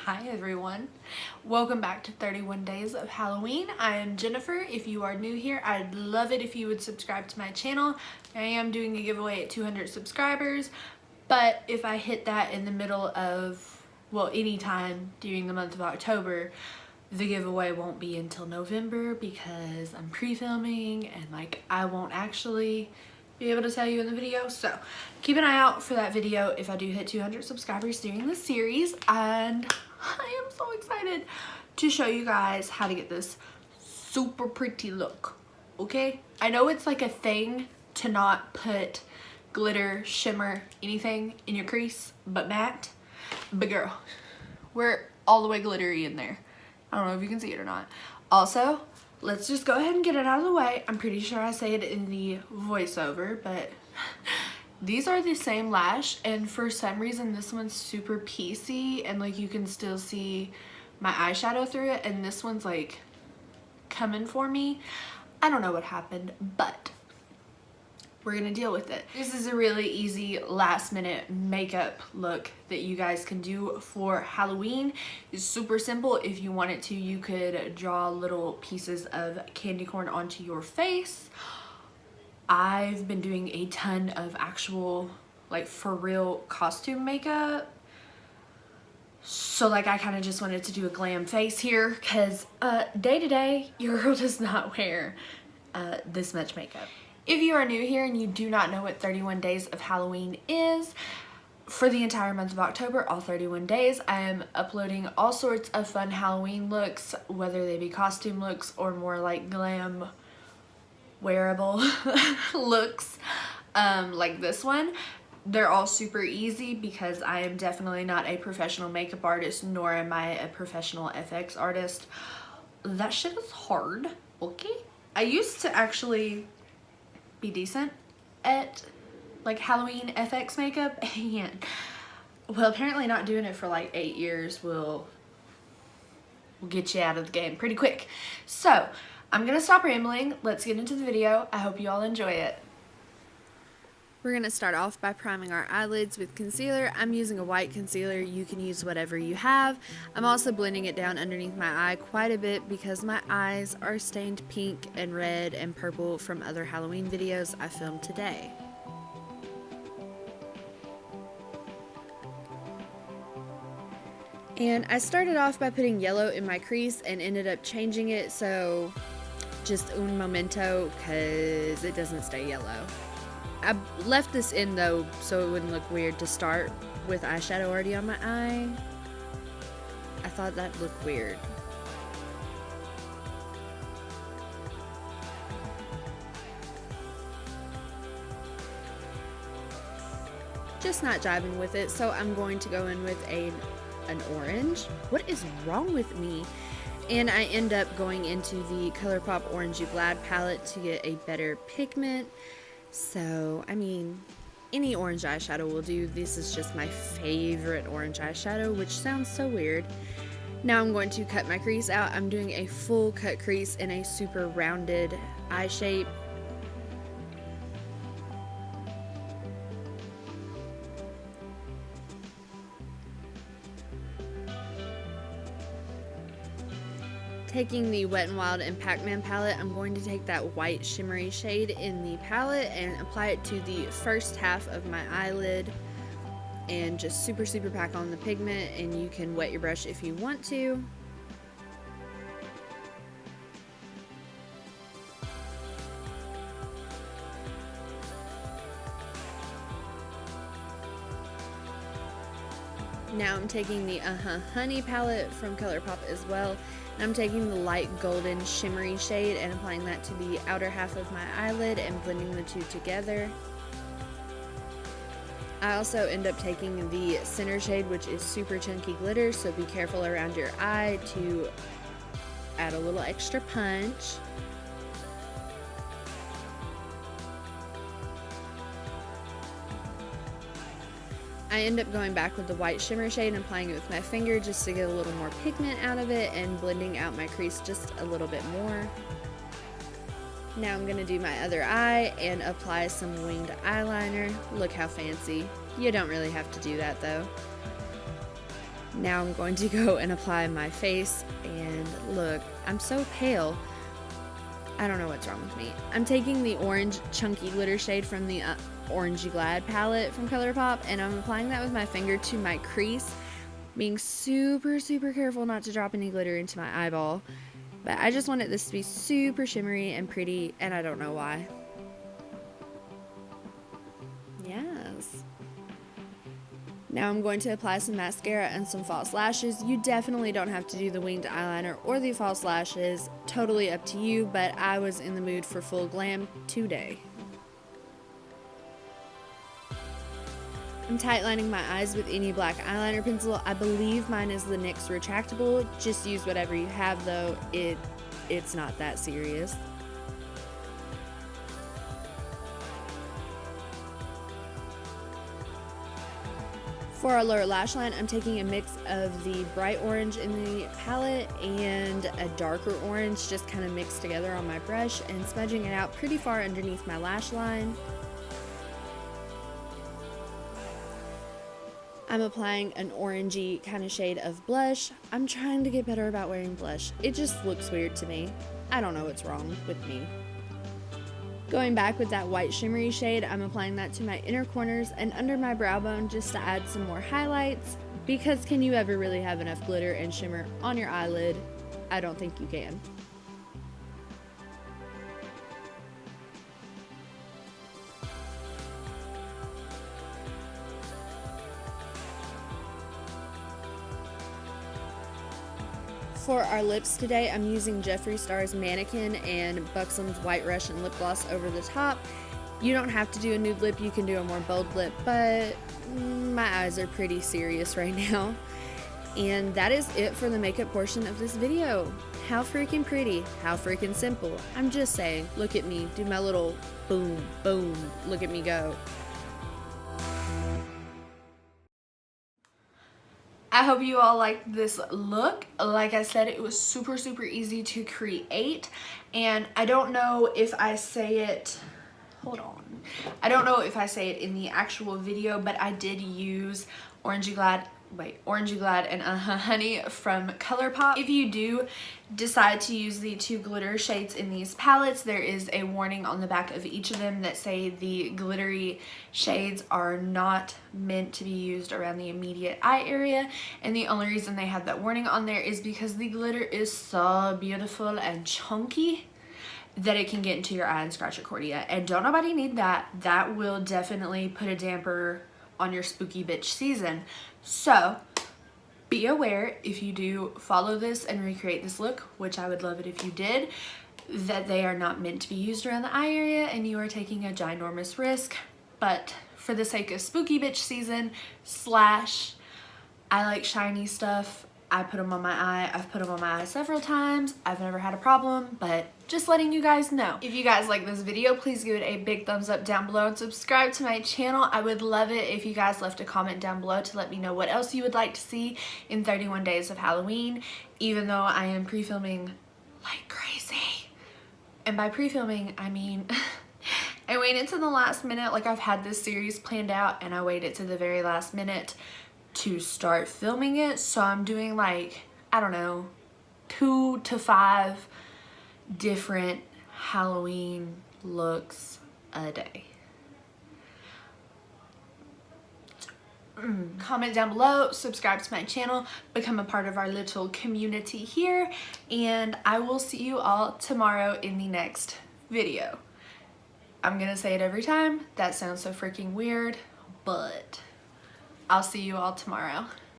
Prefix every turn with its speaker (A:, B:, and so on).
A: Hi everyone, welcome back to 31 Days of Halloween. I am Jennifer. If you are new here, I'd love it if you would subscribe to my channel. I am doing a giveaway at 200 subscribers, but if I hit that in the middle of, well, anytime during the month of October, the giveaway won't be until November because I'm pre-filming and I won't actually be able to tell you in the video. So keep an eye out for that video if I do hit 200 subscribers during this series, and I am so excited to show you guys how to get this super pretty look. Okay, I know it's like a thing to not put glitter, shimmer, anything in your crease but matte, but girl, we're all the way glittery in there. I don't know if you can see it or not. Also, let's just go ahead and get it out of the way. I'm pretty sure I say it in the voiceover, but these are the same lash, and for some reason this one's super piecey and like you can still see my eyeshadow through it, and this one's like coming for me. I don't know what happened, but we're gonna deal with it. This is a really easy last minute makeup look that you guys can do for Halloween. It's super simple. If you wanted to, you could draw little pieces of candy corn onto your face. I've been doing a ton of actual, like, for real costume makeup. So like I kind of just wanted to do a glam face here because day to day your girl does not wear this much makeup. If you are new here and you do not know what 31 Days of Halloween is, for the entire month of October, all 31 days, I am uploading all sorts of fun Halloween looks, whether they be costume looks or more like glam wearable looks, like this one. They're all super easy because I am definitely not a professional makeup artist, nor am I a professional FX artist. That shit is hard, okay? I used to actually be decent at like Halloween FX makeup, and well, apparently not doing it for like 8 years will get you out of the game pretty quick. So I'm gonna stop rambling. Let's get into the video. I hope you all enjoy it. We're going to start off by priming our eyelids with concealer. I'm using a white concealer. You can use whatever you have. I'm also blending it down underneath my eye quite a bit because my eyes are stained pink and red and purple from other Halloween videos I filmed today. And I started off by putting yellow in my crease and ended up changing it, so just un momento because it doesn't stay yellow. I left this in though so it wouldn't look weird to start with eyeshadow already on my eye. I thought that looked weird. Just not jiving with it, so I'm going to go in with an orange. What is wrong with me? And I end up going into the ColourPop Orange You Glad palette to get a better pigment. So, I mean, any orange eyeshadow will do. This is just my favorite orange eyeshadow, which sounds so weird. Now I'm going to cut my crease out. I'm doing a full cut crease in a super rounded eye shape. Taking the Wet n Wild and Pac-Man palette, I'm going to take that white shimmery shade in the palette and apply it to the first half of my eyelid and just super pack on the pigment, and you can wet your brush if you want to. Now I'm taking the Honey palette from ColourPop as well. I'm taking the light golden shimmery shade and applying that to the outer half of my eyelid and blending the two together. I also end up taking the center shade, which is super chunky glitter, so be careful around your eye to add a little extra punch. I end up going back with the white shimmer shade and applying it with my finger just to get a little more pigment out of it and blending out my crease just a little bit more. Now I'm going to do my other eye and apply some winged eyeliner. Look how fancy. You don't really have to do that though.
B: Now I'm going to go and apply my face, and look, I'm so pale. I don't know what's wrong with me. I'm taking the orange chunky glitter shade from the Orangey Glad palette from ColourPop, and I'm applying that with my finger to my crease, being super careful not to drop any glitter into my eyeball. But I just wanted this to be super shimmery and pretty, and I don't know why. Yes. Now I'm going to apply some mascara and some false lashes. You definitely don't have to do the winged eyeliner or the false lashes. Totally up to you, but I was in the mood for full glam today. I'm tightlining my eyes with any black eyeliner pencil. I believe mine is the NYX retractable. Just use whatever you have though. It's not that serious. For our lower lash line, I'm taking a mix of the bright orange in the palette and a darker orange, just kind of mixed together on my brush and smudging it out pretty far underneath my lash line. I'm applying an orangey kind of shade of blush. I'm trying to get better about wearing blush. It just looks weird to me. I don't know what's wrong with me. Going back with that white shimmery shade, I'm applying that to my inner corners and under my brow bone just to add some more highlights, because can you ever really have enough glitter and shimmer on your eyelid? I don't think you can. For our lips today, I'm using Jeffree Star's Mannequin and Buxom's White Russian Lip Gloss over the top. You don't have to do a nude lip, you can do a more bold lip, but my eyes are pretty serious right now. And that is it for the makeup portion of this video. How freaking pretty, how freaking simple. I'm just saying, look at me, do my little boom, boom, look at me go.
A: I hope you all liked this look. Like I said, it was super easy to create, and I don't know if I say it, hold on, I don't know if I say it in the actual video, but I did use Orangey Glad and Honey from ColourPop. If you do decide to use the two glitter shades in these palettes, there is a warning on the back of each of them that say the glittery shades are not meant to be used around the immediate eye area, and the only reason they have that warning on there is because the glitter is so beautiful and chunky that it can get into your eye and scratch your cornea, and don't nobody need that. That will definitely put a damper on your spooky bitch season. So be aware, if you do follow this and recreate this look, which I would love it if you did, that they are not meant to be used around the eye area and you are taking a ginormous risk. But for the sake of spooky bitch season slash I like shiny stuff, I put them on my eye. I've put them on my eye several times. I've never had a problem, but just letting you guys know. If you guys like this video, please give it a big thumbs up down below and subscribe to my channel. I would love it if you guys left a comment down below to let me know what else you would like to see in 31 days of Halloween, even though I am pre-filming like crazy. And by pre-filming, I mean I waited to the last minute. Like, I've had this series planned out and I waited to the very last minute to start filming it. So I'm doing like, I don't know, 2 to 5 different Halloween looks a day. Comment down below, subscribe to my channel, become a part of our little community here, and I will see you all tomorrow in the next video. I'm gonna say it every time. That sounds so freaking weird, but I'll see you all tomorrow.